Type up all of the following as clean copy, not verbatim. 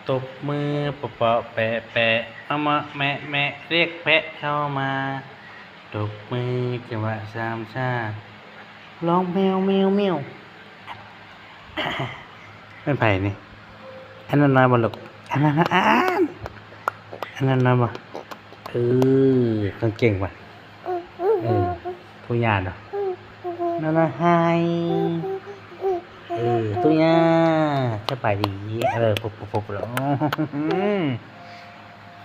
ตบมือปะปะแปะแปะเอามาแม่แม่เรียกแพะเข้ามาตบมือจังหวะสามชาร้องแมวแมวแมวไม่ไผ่นี่อันนั้นน้อยบ่ลูกอันนั้นนะอันนั้นน้อยบ่ต้องเก่งว่ะทุกอย่างเนาะนั่นนะไฮตัวยาจะไปดีปุ๊บแล้ว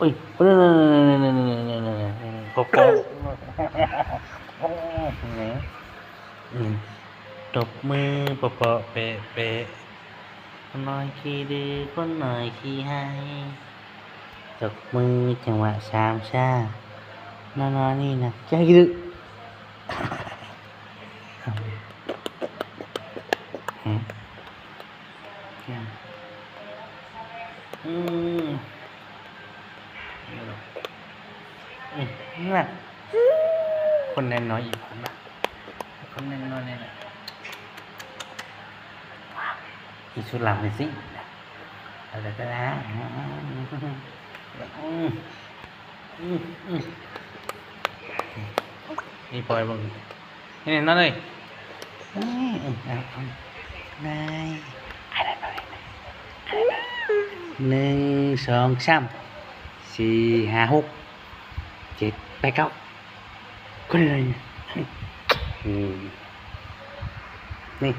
อุ้ยปุ๊บตบมือปะปะเปะเปะคนน้อยขี้ดื้อคนน้อยขี้ให้ตบมือจังหวะสามชาน้อยนี่นะใจดื้อน่ะคนแน่นน้อยอีกคนนะคนแน่นน้อยเนี่ยนะอีสุดหลังเลยสิอะไรก็ได้นี่ปล่อยบังนี่นั่นเลยนาย1 2 3 4 5 6 7 8 9คนเลยนี่